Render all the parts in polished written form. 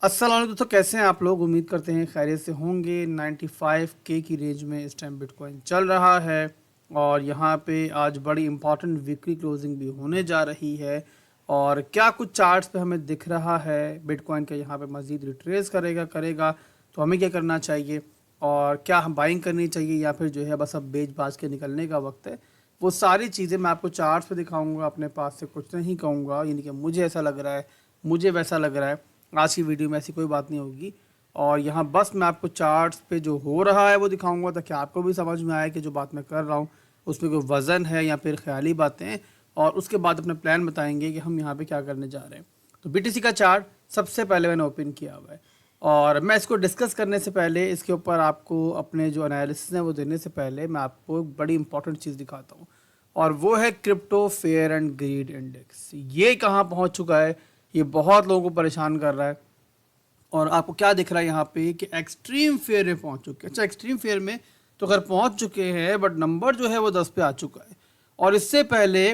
अस्सलाम वालेकुम दोस्तों, कैसे हैं आप लोग। उम्मीद करते हैं खैरियत से होंगे। 95K की रेंज में इस टाइम बिटकॉइन चल रहा है और यहाँ पे आज बड़ी इंपॉर्टेंट वीकली क्लोजिंग भी होने जा रही है। और क्या कुछ चार्ट्स पे हमें दिख रहा है बिटकॉइन का यहाँ पे मज़ीद रिट्रेस करेगा तो हमें क्या करना चाहिए और क्या हम बाइंग करनी चाहिए या फिर जो है बस अब बेच बाज के निकलने का वक्त है। वो सारी चीज़ें मैं आपको चार्ट्स पे दिखाऊंगा, अपने पास से कुछ नहीं कहूँगा, यानी कि मुझे ऐसा लग रहा है, मुझे वैसा लग रहा है। आज की वीडियो में ऐसी कोई बात नहीं होगी और यहाँ बस मैं आपको चार्ट्स पे जो हो रहा है वो दिखाऊंगा ताकि आपको भी समझ में आए कि जो बात मैं कर रहा हूँ उसमें कोई वज़न है या फिर ख्याली बातें। और उसके बाद अपना प्लान बताएंगे कि हम यहाँ पे क्या करने जा रहे हैं। तो बीटीसी का चार्ट सबसे पहले मैंने ओपन किया हुआ है और मैं इसको डिस्कस करने से पहले, इसके ऊपर आपको अपने जो एनालिसिस है वो देने से पहले मैं आपको एक बड़ी इंपॉर्टेंट चीज़ दिखाता हूँ और वो है crypto fair and greed index. ये कहाँ पहुँच चुका है, ये बहुत लोगों को परेशान कर रहा है। और आपको क्या दिख रहा है यहाँ पे कि एक्सट्रीम फेयर में पहुँच चुके हैं। अच्छा, एक्सट्रीम फेयर में तो अगर पहुँच चुके हैं बट नंबर जो है वो 10 पे आ चुका है। और इससे पहले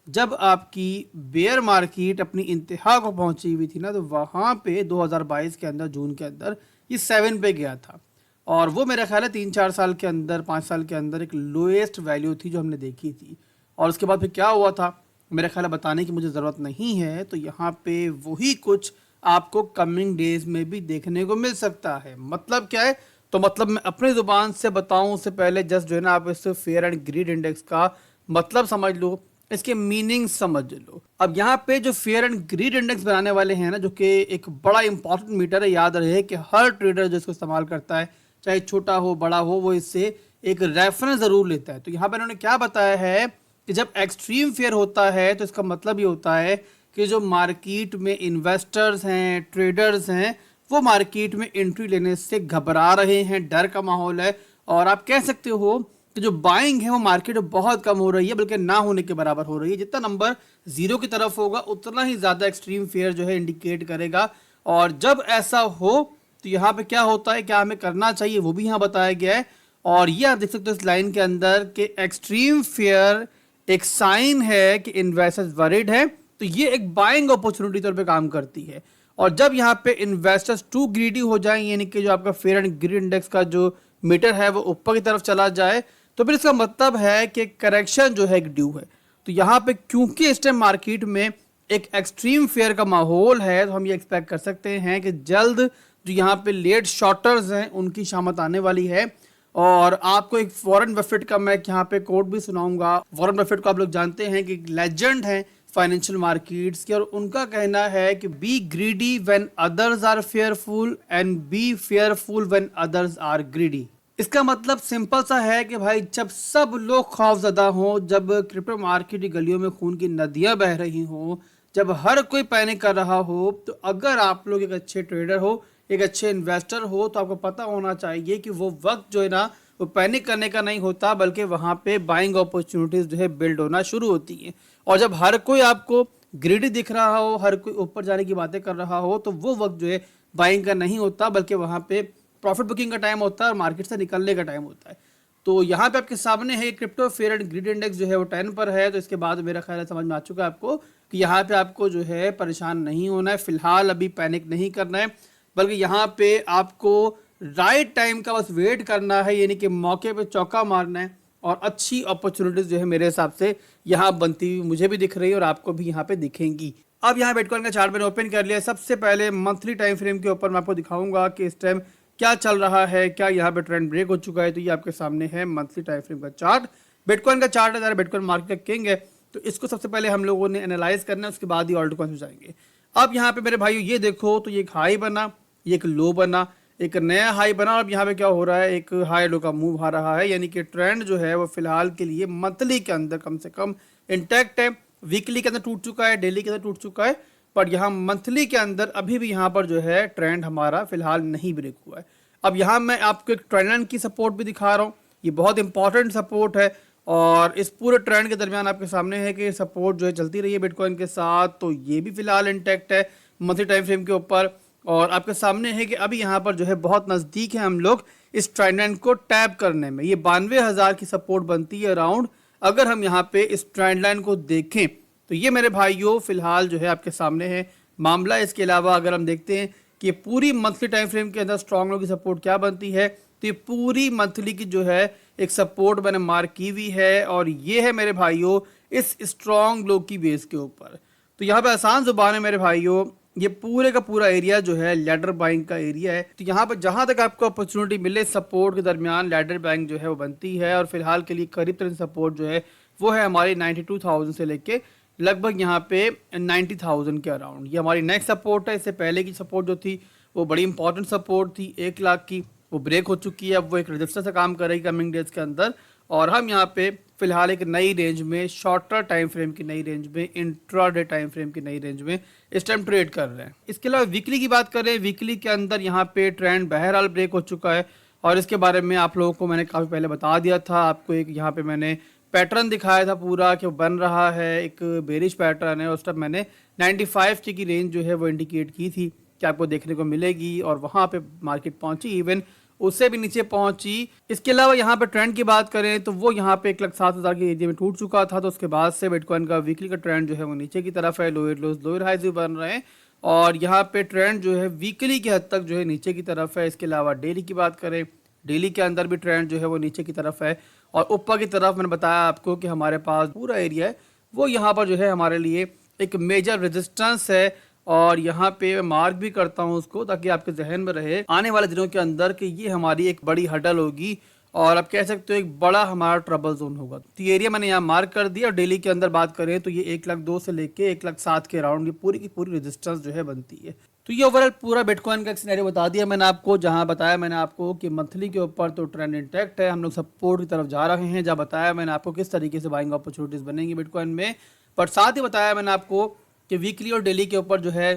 जब आपकी बेयर मार्केट अपनी इंतहा को पहुँची हुई थी ना, तो वहाँ पे 2022 के अंदर, जून के अंदर ये 7 पे गया था। और वो मेरा ख्याल है 3-4 साल के अंदर, 5 साल के अंदर एक लोएस्ट वैल्यू थी जो हमने देखी थी। और उसके बाद फिर क्या हुआ था मेरा ख्याल है बताने की मुझे ज़रूरत नहीं है। तो यहाँ पे वही कुछ आपको कमिंग डेज में भी देखने को मिल सकता है। मतलब क्या है, तो मतलब मैं अपनी ज़ुबान से बताऊं उससे पहले जस्ट जो है ना, आप इस फेयर एंड ग्रीड इंडेक्स का मतलब समझ लो, इसके मीनिंग समझ लो। अब यहाँ पे जो फेयर एंड ग्रीड इंडेक्स बनाने वाले हैं ना, जो कि एक बड़ा इंपॉर्टेंट मीटर है, याद रहे कि हर ट्रेडर जो इसको इस्तेमाल करता है, चाहे छोटा हो बड़ा हो, वो इससे एक रेफरेंस ज़रूर लेता है। तो यहाँ पर इन्होंने क्या बताया है कि जब एक्सट्रीम फेयर होता है तो इसका मतलब ये होता है कि जो मार्केट में इन्वेस्टर्स हैं, ट्रेडर्स हैं, वो मार्केट में एंट्री लेने से घबरा रहे हैं, डर का माहौल है। और आप कह सकते हो कि जो बाइंग है वो मार्केट में बहुत कम हो रही है, बल्कि ना होने के बराबर हो रही है। जितना नंबर जीरो की तरफ होगा उतना ही ज़्यादा एक्सट्रीम फेयर जो है इंडिकेट करेगा। और जब ऐसा हो तो यहाँ पे क्या होता है, क्या हमें करना चाहिए, वो भी यहाँ बताया गया है। और ये आप देख सकते हो इस लाइन के अंदर कि एक्सट्रीम फेयर एक साइन है कि इन्वेस्टर्स वरीड है, तो ये एक बाइंग अपॉर्चुनिटी तौर पे काम करती है। और जब यहाँ पे इन्वेस्टर्स टू ग्रीडी हो जाए, यानी कि जो आपका फेयर एंड ग्रीड इंडेक्स का जो मीटर है वो ऊपर की तरफ चला जाए, तो फिर इसका मतलब है कि करेक्शन जो है एक ड्यू है। तो यहाँ पे क्योंकि इस टाइम मार्केट में एक एक्सट्रीम फेयर का माहौल है, तो हम ये एक्सपेक्ट कर सकते हैं कि जल्द जो यहाँ पे लेट शॉर्टर्स हैं उनकी शामत आने वाली है। और आपको एक वॉरेन बफेट का मैं यहाँ पे कोट भी सुनाऊंगा। वॉरेन बफेट को आप लोग जानते हैं कि लेजेंड हैं फाइनेंशियल मार्केट्स के, और उनका कहना है कि be greedy when others are fearful and be fearful when others are greedy. इसका मतलब सिंपल सा है कि भाई जब सब लोग खौफजदा हों, जब क्रिप्टो मार्केट की गलियों में खून की नदियां बह रही हों, जब हर कोई पैनिक कर रहा हो, तो अगर आप लोग एक अच्छे ट्रेडर हो, एक अच्छे इन्वेस्टर हो, तो आपको पता होना चाहिए कि वो वक्त जो है ना, वो पैनिक करने का नहीं होता, बल्कि वहाँ पे बाइंग अपॉर्चुनिटीज़ जो है बिल्ड होना शुरू होती हैं। और जब हर कोई आपको ग्रीडी दिख रहा हो, हर कोई ऊपर जाने की बातें कर रहा हो, तो वो वक्त जो है बाइंग का नहीं होता, बल्कि वहाँ पे प्रॉफिट बुकिंग का टाइम होता है और मार्केट से निकलने का टाइम होता है। तो यहाँ पे आपके सामने है crypto fair and greed index जो है वो 10 पर है। तो इसके बाद मेरा ख्याल है समझ में आ चुका है आपको कि यहाँ पे आपको जो है परेशान नहीं होना है, फिलहाल अभी पैनिक नहीं करना है, बल्कि यहाँ पे आपको राइट टाइम का बस वेट करना है, यानी कि मौके पे चौका मारना है। और अच्छी अपॉर्चुनिटीज जो है मेरे हिसाब से यहाँ बनती हुई मुझे भी दिख रही है और आपको भी यहाँ पे दिखेंगी। अब यहाँ बिटकॉइन का चार्ट मैंने ओपन कर लिया। सबसे पहले मंथली टाइम फ्रेम के ऊपर मैं आपको दिखाऊंगा कि इस टाइम क्या चल रहा है, क्या यहाँ पे ट्रेंड ब्रेक हो चुका है। तो ये आपके सामने है मंथली टाइम फ्रेम का चार्ट। बिटकॉइन का चार्ट है, बिटकॉइन मार्केट का किंग है, तो इसको सबसे पहले हम लोगों ने एनालाइज करना है, उसके बाद ही ऑल्ट कॉइन में जाएंगे। अब यहाँ पे मेरे भाइयों ये देखो, तो ये एक हाई बना, ये एक लो बना, एक नया हाई बना, और अब यहाँ पे क्या हो रहा है, एक हाई लो का मूव आ रहा है, यानी कि ट्रेंड जो है वो फिलहाल के लिए मंथली के अंदर कम से कम इंटैक्ट है। वीकली के अंदर टूट चुका है, डेली के अंदर टूट चुका है, पर यहाँ मंथली के अंदर अभी भी यहाँ पर जो है ट्रेंड हमारा फिलहाल नहीं ब्रेक हुआ है। अब यहाँ मैं आपको एक ट्रेंड लाइन की सपोर्ट भी दिखा रहा हूँ, ये बहुत इंपॉर्टेंट सपोर्ट है। और इस पूरे ट्रेंड के दरमियान आपके सामने है कि सपोर्ट जो है चलती रही है बिटकॉइन के साथ, तो ये भी फिलहाल इंटैक्ट है मंथली टाइम फ्रेम के ऊपर। और आपके सामने है कि अभी यहाँ पर जो है बहुत नज़दीक है हम लोग इस ट्रेंड लाइन को टैप करने में। ये 92,000 की सपोर्ट बनती है अराउंड। अगर हम यहाँ पे इस ट्रेंड लाइन को देखें तो ये मेरे भाइयों फिलहाल जो है आपके सामने है मामला। इसके अलावा अगर हम देखते हैं कि पूरी मंथली टाइम फ्रेम के अंदर स्ट्रॉन्ग लो की सपोर्ट क्या बनती है। तो ये पूरी मंथली की जो है एक सपोर्ट मैंने मार्क की हुई है और ये है मेरे भाइयों इस स्ट्रॉन्ग लो की बेस के ऊपर। तो यहाँ पे आसान जुबान है मेरे भाइयों, ये पूरे का पूरा एरिया जो है लैडर बाइंग का एरिया है। तो यहाँ पर जहाँ तक आपको अपॉर्चुनिटी मिले सपोर्ट के दरमियान लैडर बाइंग जो है वो बनती है और फिलहाल के लिए करीब तरीन सपोर्ट जो है वो है हमारी 92,000 से लेके लगभग यहाँ पे 90,000 के अराउंड। ये हमारी नेक्स्ट सपोर्ट है। इससे पहले की सपोर्ट जो थी वो बड़ी इंपॉर्टेंट सपोर्ट थी 1 लाख की, वो ब्रेक हो चुकी है। अब वो एक रजिस्टर से काम करेगी कमिंग डेज के अंदर और हम यहाँ पे फिलहाल एक नई रेंज में शॉर्टर टाइम फ्रेम की नई रेंज में इंट्राडे टाइम फ्रेम की नई रेंज में इस टाइम ट्रेड कर रहे हैं। इसके अलावा वीकली की बात करें, वीकली के अंदर यहाँ पे ट्रेंड बहरहाल ब्रेक हो चुका है और इसके बारे में आप लोगों को मैंने काफ़ी पहले बता दिया था। आपको एक यहाँ पे मैंने पैटर्न दिखाया था पूरा कि बन रहा है एक बेरिश पैटर्न है। उस टाइम मैंने 95 की रेंज जो है वो इंडिकेट की थी कि आपको देखने को मिलेगी और वहाँ पे मार्केट पहुंची, इवन उससे भी नीचे पहुंची। इसके अलावा यहाँ पे ट्रेंड की बात करें तो वो यहाँ पे 1,07,000 के एरिया में टूट चुका था। तो उसके बाद से बिटकॉइन का वीकली का ट्रेंड जो है वो नीचे की तरफ है, लोअर लोज लोअर हाइज भी बन रहे हैं और यहाँ पे ट्रेंड जो है वीकली की हद तक जो है नीचे की तरफ है। इसके अलावा डेली की बात करें, डेली के अंदर भी ट्रेंड जो है वो नीचे की तरफ है और ऊपर की तरफ मैंने बताया आपको कि हमारे पास पूरा एरिया है वो यहाँ पर जो है हमारे लिए एक मेजर रेजिस्टेंस है और यहाँ पे मार्क भी करता हूँ उसको ताकि आपके जहन में रहे आने वाले दिनों के अंदर कि ये हमारी एक बड़ी हडल होगी और आप कह सकते हो एक बड़ा हमारा ट्रबल जोन होगा। तो ये एरिया मैंने यहाँ मार्क कर दिया और डेली के अंदर बात करें तो ये 1,02,000 से लेके 1,07,000 के अराउंड ये पूरी की पूरी रेजिस्टेंस जो है बनती है। तो ये ओवरऑल पूरा बिटकॉइन का एक सिनेरियो बता दिया मैंने आपको, जहाँ बताया मैंने आपको कि मंथली के ऊपर तो ट्रेंड इंटैक्ट है, हम लोग सपोर्ट की तरफ जा रहे हैं। जहाँ बताया मैंने आपको किस तरीके से बाइंग अपॉर्चुनिटीज बनेंगी बिटकॉइन में, पर साथ ही बताया मैंने आपको कि वीकली और डेली के ऊपर जो है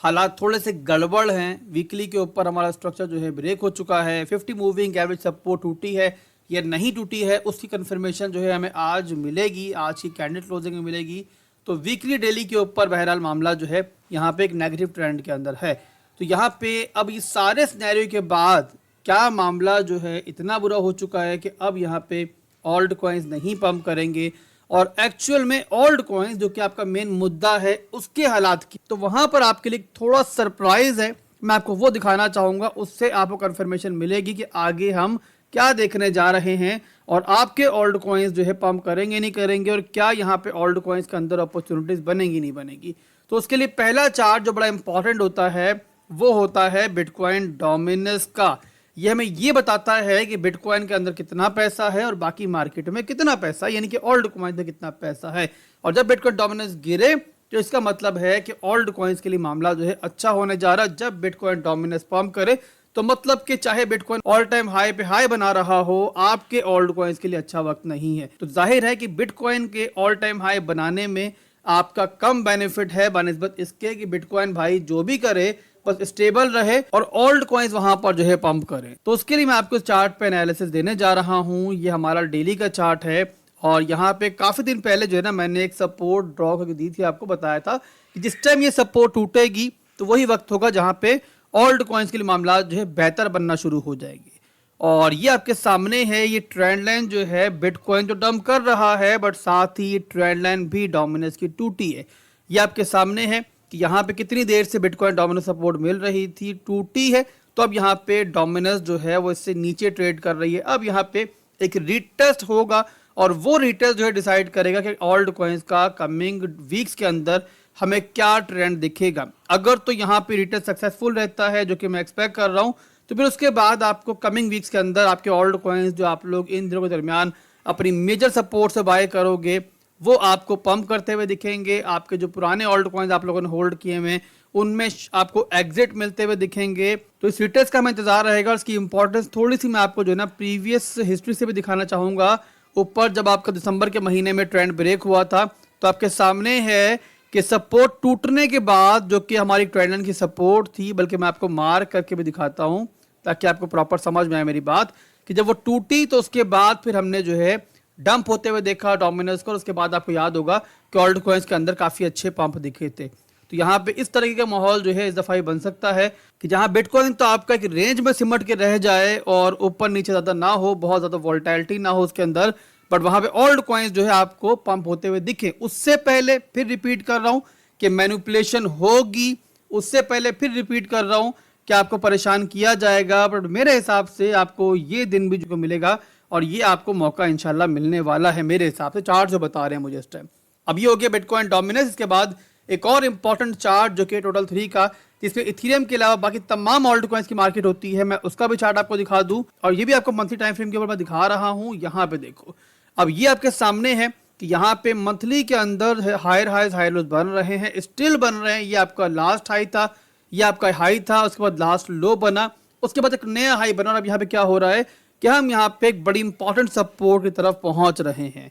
हालात थोड़े से गड़बड़ हैं। वीकली के ऊपर हमारा स्ट्रक्चर जो है ब्रेक हो चुका है, 50 मूविंग एवरेज सपोर्ट टूटी है या नहीं टूटी है उसकी कंफर्मेशन जो है हमें आज मिलेगी, आज की कैंडल क्लोजिंग में मिलेगी। तो वीकली डेली के ऊपर बहरहाल मामला जो है यहाँ पे एक नेगेटिव ट्रेंड के अंदर है। तो यहाँ पे अब इस सारे सिनेरियो के बाद क्या मामला जो है इतना बुरा हो चुका है कि अब यहाँ पे ऑल्ट कॉइन्स नहीं पंप करेंगे और एक्चुअल में ओल्ड कॉइन्स जो कि आपका मेन मुद्दा है उसके हालात की, तो वहां पर आपके लिए थोड़ा सरप्राइज है, मैं आपको वो दिखाना चाहूंगा। उससे आपको कंफर्मेशन मिलेगी कि आगे हम क्या देखने जा रहे हैं और आपके ओल्ड कॉइन्स जो है पंप करेंगे नहीं करेंगे और क्या यहाँ पे ओल्ड कॉइन्स के अंदर अपॉर्चुनिटीज बनेगी नहीं बनेगी। तो उसके लिए पहला चार्ट जो बड़ा इंपॉर्टेंट होता है वो होता है बिटकॉइन डोमिनेंस का। ये हमें ये बताता है कि बिटकॉइन के अंदर कितना पैसा है और बाकी मार्केट में कितना पैसा, यानी कि ओल्ड कॉइन्स में कितना पैसा है। और जब बिटकॉइन डोमिनेंस गिरे तो इसका मतलब है कि ओल्ड कॉइन्स के लिए मामला जो है अच्छा होने जा रहा है। जब बिटकॉइन डोमिनेंस पंप करे तो मतलब कि चाहे बिटकॉइन ऑल टाइम हाई पे हाई बना रहा हो, आपके ओल्ड कॉइन्स के लिए अच्छा वक्त नहीं है। तो जाहिर है कि बिटकॉइन के ऑल टाइम हाई बनाने में आपका कम बेनिफिट है बनिस्बत इसके कि बिटकॉइन भाई जो भी करे बस स्टेबल रहे और ओल्ड कॉइन्स वहां पर जो है पंप करें। तो उसके लिए मैं आपको चार्ट पे एनालिसिस देने जा रहा हूं। ये हमारा डेली का चार्ट है और यहाँ पे काफी दिन पहले जो है ना मैंने एक सपोर्ट ड्रॉ करके दी थी, आपको बताया था कि जिस टाइम ये सपोर्ट टूटेगी तो वही वक्त होगा जहाँ पे ओल्ड कॉइन्स के लिए मामला जो है बेहतर बनना शुरू हो जाएंगे। और ये आपके सामने है, ये ट्रेंड लाइन जो है बिटकॉइन जो डंप कर रहा है बट साथ ही ट्रेंड लाइन भी डोमिनेंस की टूटी है। ये आपके सामने है कि यहाँ पे कितनी देर से बिटकॉइन डोमिनेंस सपोर्ट मिल रही थी, टूटी है, तो अब यहाँ पे डोमिनेंस जो है वो इससे नीचे ट्रेड कर रही है। अब यहाँ पे एक रीटेस्ट होगा और वो रीटेस्ट जो है डिसाइड करेगा कि ओल्ड कॉइन्स का कमिंग वीक्स के अंदर हमें क्या ट्रेंड दिखेगा। अगर तो यहाँ पे रीटेस्ट सक्सेसफुल रहता है जो कि मैं एक्सपेक्ट कर रहा हूँ, तो फिर उसके बाद आपको कमिंग वीक्स के अंदर आपके ओल्ड कॉइन्स जो आप लोग इन दिनों के दरमियान अपनी मेजर सपोर्ट से बाय करोगे वो आपको पंप करते हुए दिखेंगे। आपके जो पुराने ओल्ड कॉइन्स आप लोगों ने होल्ड किए हुए उनमें आपको एग्जिट मिलते हुए दिखेंगे। तो इस रिटेस्ट का हमें इंतजार रहेगा। उसकी इंपॉर्टेंस थोड़ी सी मैं आपको जो है ना प्रीवियस हिस्ट्री से भी दिखाना चाहूंगा। ऊपर जब आपका दिसंबर के महीने में ट्रेंड ब्रेक हुआ था तो आपके सामने है कि सपोर्ट टूटने के बाद जो कि हमारी ट्रेंड लाइन की सपोर्ट थी, बल्कि मैं आपको मार्क करके भी दिखाता हूं ताकि आपको प्रॉपर समझ में आए मेरी बात, कि जब वो टूटी तो उसके बाद फिर हमने जो है डंप होते हुए देखा डोमिनेंस को। उसके बाद आपको याद होगा कि ओल्ड कॉइन्स के अंदर काफी अच्छे पंप दिखे थे। तो यहाँ पे इस तरीके का माहौल जो है इस दफा बन सकता है कि जहाँ बिटकॉइन तो आपका एक रेंज में सिमट के रह जाए और ऊपर नीचे ज्यादा ना हो, बहुत ज्यादा वोलेटिलिटी ना हो उसके अंदर, बट वहां पे ओल्ड कॉइन्स जो है आपको पंप होते हुए दिखे। उससे पहले फिर रिपीट कर रहा हूं कि मैनिपुलेशन होगी, उससे पहले फिर रिपीट कर रहा हूँ कि आपको परेशान किया जाएगा, बट मेरे हिसाब से आपको ये दिन भी जो मिलेगा और ये आपको मौका इंशाल्लाह मिलने वाला है। मेरे हिसाब से चार्ट जो बता रहे हैं मुझे इस टाइम। अब ये हो गया बिटकॉइन डोमिनेंस। इसके बाद एक और इंपॉर्टेंट चार्ट जो कि टोटल 3 का, जिसमें इथेरियम के अलावा बाकी तमाम ऑल्ट कॉइन्स की मार्केट होती है, मैं उसका भी चार्ट आपको दिखा दूं। और ये भी आपको मंथली टाइम फ्रेम के ऊपर मैं दिखा रहा हूं। यहाँ पे देखो, अब ये आपके सामने है कि यहाँ पे मंथली के अंदर हायर हाइज हायर लोज बन रहे हैं, स्टिल बन रहे हैं। ये आपका लास्ट हाई था, ये आपका हाई था, उसके बाद लास्ट लो बना, उसके बाद एक नया हाई बना। और अब यहाँ पे क्या हो रहा है कि हम यहाँ पे एक बड़ी इंपॉर्टेंट सपोर्ट की तरफ पहुंच रहे हैं।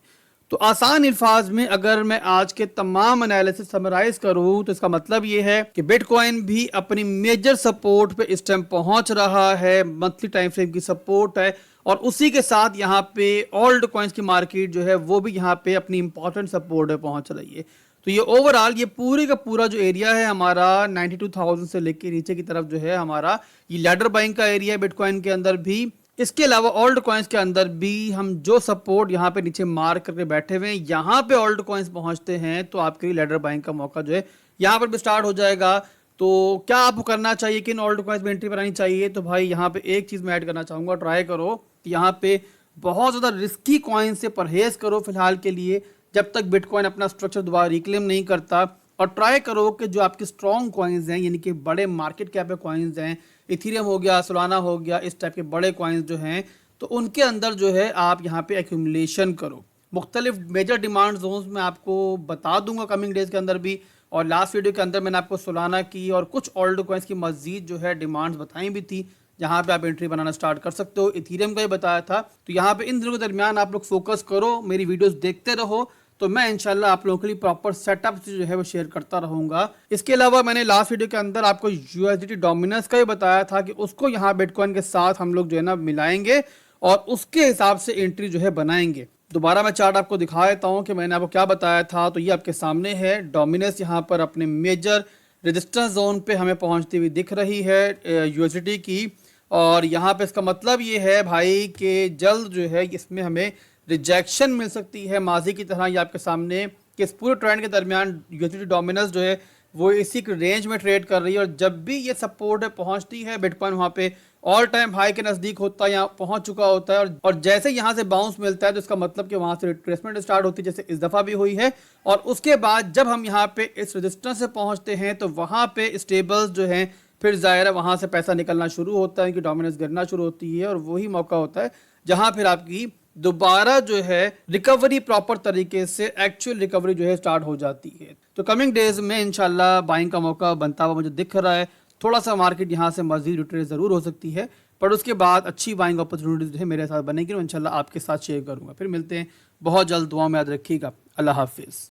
तो आसान अल्फाज में अगर मैं आज के तमाम एनालिसिस समराइज करूं तो इसका मतलब ये है कि बिटकॉइन भी अपनी मेजर सपोर्ट पे इस टाइम पहुंच रहा है। मंथली टाइम फ्रेम की सपोर्ट है और उसी के साथ यहाँ पे ओल्ड कॉइन्स की मार्केट जो है वो भी यहाँ पे अपनी इंपॉर्टेंट सपोर्ट पे पहुंच रही है। तो ये ओवरऑल ये पूरे का पूरा जो एरिया है हमारा 92,000 से लेके नीचे की तरफ जो है हमारा ये लैडर बाइंग का एरिया है बिटकॉइन के अंदर भी। इसके अलावा ओल्ड कॉइन्स के अंदर भी हम जो सपोर्ट यहाँ पे नीचे मार्क करके बैठे हुए हैं, यहाँ पे ओल्ड कॉइन्स पहुंचते हैं तो आपके लिए लैडर बाइंग का मौका जो है यहाँ पर भी स्टार्ट हो जाएगा। तो क्या आपको करना चाहिए कि इन ओल्ड कॉइन्स में एंट्री बनानी चाहिए? तो भाई यहाँ पे एक चीज मैं ऐड करना चाहूंगा, ट्राई करो कि यहाँ पे बहुत ज्यादा रिस्की कॉइन से परहेज करो फिलहाल के लिए, जब तक बिटकॉइन अपना स्ट्रक्चर दोबारा रिक्लेम नहीं करता। और ट्राई करो कि जो आपके स्ट्रॉन्ग कॉइन्स हैं, यानी कि बड़े मार्केट कैप के कॉइन्स हैं, इथेरियम हो गया, सोलाना हो गया, इस टाइप के बड़े कॉइन्स जो हैं, तो उनके अंदर जो है आप यहाँ पे एक्यूमुलेशन करो। मुख्तलिफ मेजर डिमांड जोन्स में आपको बता दूंगा कमिंग डेज के अंदर भी। और लास्ट वीडियो के अंदर मैंने आपको सोलाना की और कुछ ओल्ड कॉइन्स की मजीद जो है डिमांड्स बताई भी थी, जहाँ पे आप एंट्री बनाना स्टार्ट कर सकते हो। इथेरियम का ही बताया था। तो यहाँ पे इन दिनों के दरमियान आप लोग फोकस करो, मेरी वीडियोस देखते रहो, तो मैं इंशाल्लाह आप लोगों के लिए प्रॉपर सेटअप जो है वो शेयर करता रहूंगा। इसके अलावा मैंने लास्ट वीडियो के अंदर आपको यूएसडीटी डोमिनेंस का ही बताया था कि उसको यहाँ बिटकॉइन के साथ हम लोग जो है ना मिलाएंगे और उसके हिसाब से एंट्री जो है बनाएंगे। दोबारा मैं चार्ट आपको दिखा देता हूँ कि मैंने आपको क्या बताया था। तो ये आपके सामने है, डोमिनेंस यहाँ पर अपने मेजर रेजिस्टेंस जोन पे हमें पहुंचती हुई दिख रही है यूएसडीटी की। और यहाँ पे इसका मतलब ये है भाई कि जल्द जो है इसमें हमें रिजेक्शन मिल सकती है, माजी की तरह। ये आपके सामने कि इस पूरे ट्रेंड के दरमियान यूएसडीटी डोमिनेंस जो है वो इसी रेंज में ट्रेड कर रही है। और जब भी ये सपोर्ट पहुंचती है, बिटकॉइन वहाँ पे ऑल टाइम हाई के नज़दीक होता है, यहाँ पहुंच चुका होता है। और जैसे यहाँ से बाउंस मिलता है तो इसका मतलब कि वहाँ से रिट्रेसमेंट स्टार्ट होती है, जैसे इस दफ़ा भी हुई है। और उसके बाद जब हम यहाँ पे इस रजिस्टेंस से पहुँचते हैं तो वहाँ पे स्टेबल्स जो हैं फिर ज़ाहिर है वहाँ से पैसा निकलना शुरू होता है, कि डोमिनेंस गिरना शुरू होती है। और वही मौका होता है जहाँ फिर आपकी दोबारा जो है रिकवरी प्रॉपर तरीके से एक्चुअल रिकवरी जो है स्टार्ट हो जाती है। तो कमिंग डेज में इंशाल्लाह बाइंग का मौका बनता हुआ मुझे दिख रहा है। थोड़ा सा मार्केट यहाँ से मजीद रिट्रेस ज़रूर हो सकती है, पर उसके बाद अच्छी बाइंग अपॉर्चुनिटीज जो है मेरे साथ बनेगी और इंशाल्लाह आपके साथ शेयर करूँगा। फिर मिलते हैं बहुत जल्द, दुआ में याद रखिएगा। अल्लाह हाफिज़।